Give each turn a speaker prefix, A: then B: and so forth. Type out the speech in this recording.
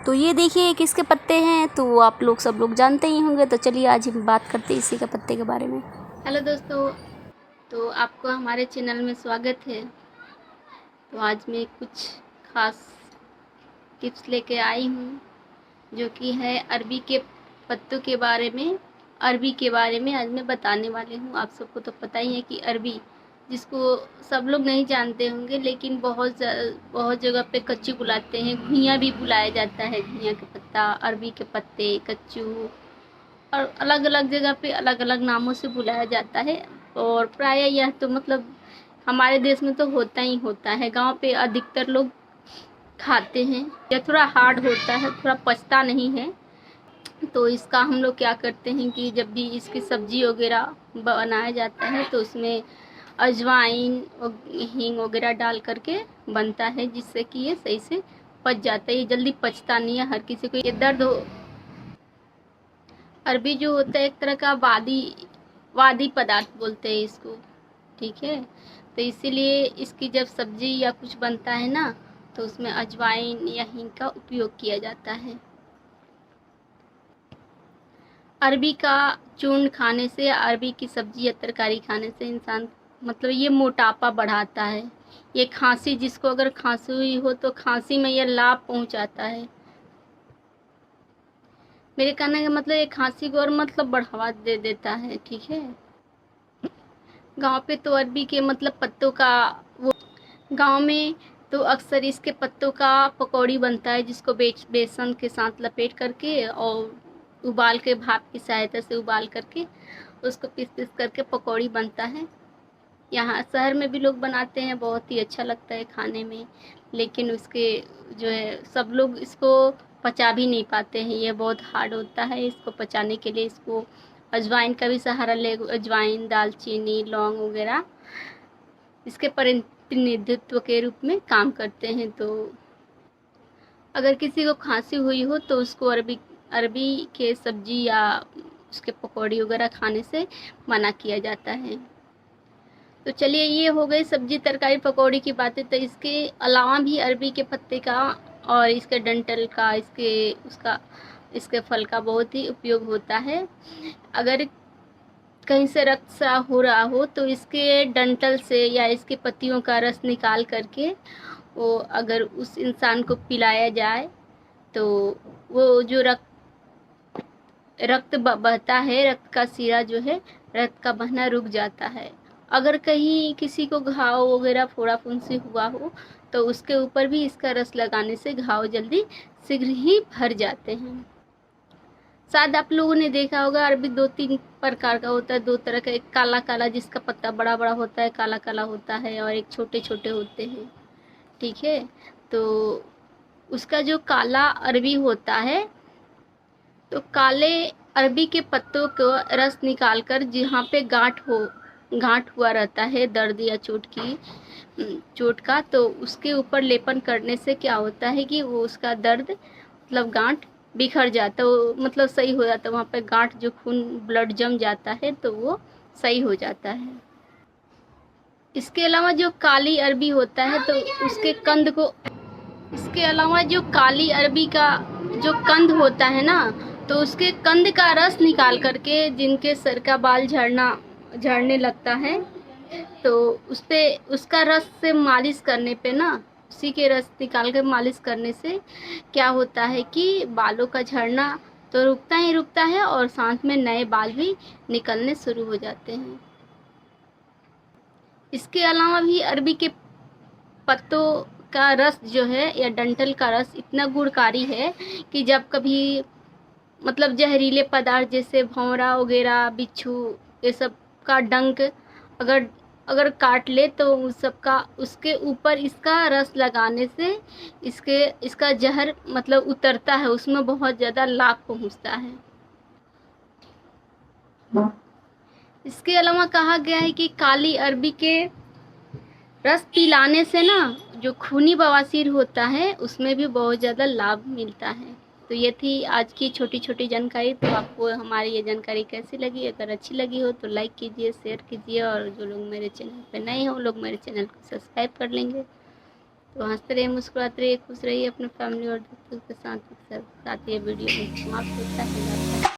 A: तो ये देखिए ये किसके पत्ते हैं, तो आप लोग सब लोग जानते ही होंगे। तो चलिए आज हम बात करते हैं इसी के पत्ते के बारे में।
B: हेलो दोस्तों, तो आपको हमारे चैनल में स्वागत है। तो आज मैं कुछ खास टिप्स लेके आई हूँ जो कि है अरबी के पत्तों के बारे में। अरबी के बारे में आज मैं बताने वाली हूँ। आप सबको तो पता ही है कि अरबी, जिसको सब लोग नहीं जानते होंगे, लेकिन बहुत जगह पे कच्चू बुलाते हैं, घुइयाँ भी बुलाया जाता है। घुइयाँ का पत्ता, अरबी के पत्ते, कच्चू, और अलग अलग जगह पे अलग अलग नामों से बुलाया जाता है। और प्राय यह तो मतलब हमारे देश में तो होता ही होता है। गांव पे अधिकतर लोग खाते हैं। यह थोड़ा हार्ड होता है, थोड़ा पचता नहीं है। तो इसका हम लोग क्या करते हैं कि जब भी इसकी सब्जी वगैरह बनाया जाता है तो उसमें अजवाइन और हींग वगैरह डाल करके बनता है, जिससे कि ये सही से पच जाता है। ये जल्दी पचता नहीं है। हर किसी को ये दर्द हो। अरबी जो होता है एक तरह का वादी पदार्थ बोलते हैं इसको, ठीक है। तो इसीलिए इसकी जब सब्जी या कुछ बनता है ना, तो उसमें अजवाइन या हींग का उपयोग किया जाता है। अरबी का चूर्ण खाने से या अरबी की सब्जी या तरकारी खाने से इंसान मतलब ये मोटापा बढ़ाता है। ये खांसी, जिसको अगर खांसी हुई हो तो खांसी में यह लाभ पहुंचाता है। मेरे कहने का मतलब ये खांसी को और मतलब बढ़ावा दे देता है, ठीक है। गांव पे तो अरबी के मतलब पत्तों का वो गांव में तो अक्सर इसके पत्तों का पकौड़ी बनता है, जिसको बेसन के साथ लपेट करके और उबाल के, भाप की सहायता से उबाल करके उसको पीस पीस करके पकौड़ी बनता है। यहाँ शहर में भी लोग बनाते हैं, बहुत ही अच्छा लगता है खाने में। लेकिन उसके जो है सब लोग इसको पचा भी नहीं पाते हैं। ये बहुत हार्ड होता है। इसको पचाने के लिए इसको अजवाइन का भी सहारा ले। अजवाइन, दालचीनी, लौंग वगैरह इसके प्रतिनिधित्व के रूप में काम करते हैं। तो अगर किसी को खांसी हुई हो तो उसको अरबी अरबी के सब्जी या उसके पकौड़ी वगैरह खाने से मना किया जाता है। तो चलिए ये हो गई सब्जी, तरकारी, पकौड़ी की बातें। तो इसके अलावा भी अरबी के पत्ते का और इसके डंठल का, इसके फल का बहुत ही उपयोग होता है। अगर कहीं से रक्तस्राव हो रहा हो तो इसके डंठल से या इसके पत्तियों का रस निकाल करके वो अगर उस इंसान को पिलाया जाए तो वो जो रक्त बहता है, रक्त का सिरा जो है, रक्त का बहना रुक जाता है। अगर कहीं किसी को घाव वगैरह, फोड़ा फुंसी हुआ हो तो उसके ऊपर भी इसका रस लगाने से घाव जल्दी शीघ्र ही भर जाते हैं। शायद आप लोगों ने देखा होगा, अरबी दो तीन प्रकार का होता है, दो तरह का। एक काला काला, जिसका पत्ता बड़ा बड़ा होता है, काला काला होता है, और एक छोटे छोटे होते हैं, ठीक है। तो उसका जो काला अरबी होता है, तो काले अरबी के पत्तों को रस निकालकर जहाँ पे गांठ हुआ रहता है, दर्द या चोट का, तो उसके ऊपर लेपन करने से क्या होता है कि वो उसका दर्द मतलब गांठ बिखर जाता है, वो मतलब सही हो जाता है। वहाँ पे गांठ जो खून ब्लड जम जाता है तो वो सही हो जाता है। इसके अलावा जो काली अरबी होता है तो उसके कंद को इसके अलावा जो काली अरबी का जो कंद होता है ना, तो उसके कंद का रस निकाल करके जिनके सर का बाल झड़ने लगता है, तो उस पे उसका रस से मालिश करने पे ना, उसी के रस निकाल कर मालिश करने से क्या होता है कि बालों का झड़ना तो रुकता ही रुकता है और साथ में नए बाल भी निकलने शुरू हो जाते हैं। इसके अलावा भी अरबी के पत्तों का रस जो है या डंठल का रस इतना गुणकारी है कि जब कभी मतलब जहरीले पदार्थ जैसे भंवरा वगैरह, बिच्छू, ये सब का डंक अगर अगर काट ले तो उस सब का उसके ऊपर इसका रस लगाने से इसका जहर मतलब उतरता है, उसमें बहुत ज़्यादा लाभ पहुंचता है। इसके अलावा कहा गया है कि काली अरबी के रस पिलाने से ना जो खूनी बवासीर होता है उसमें भी बहुत ज़्यादा लाभ मिलता है। तो ये थी आज की छोटी छोटी जानकारी। तो आपको हमारी ये जानकारी कैसी लगी? अगर अच्छी लगी हो तो लाइक कीजिए, शेयर कीजिए, और जो लोग मेरे चैनल पे नए हो लोग मेरे चैनल को सब्सक्राइब कर लेंगे। तो हंसते रहिए, मुस्कुराते रहिए, खुश रहिए अपने फैमिली और दोस्तों के साथ। ये वीडियो में समाप्त होता है।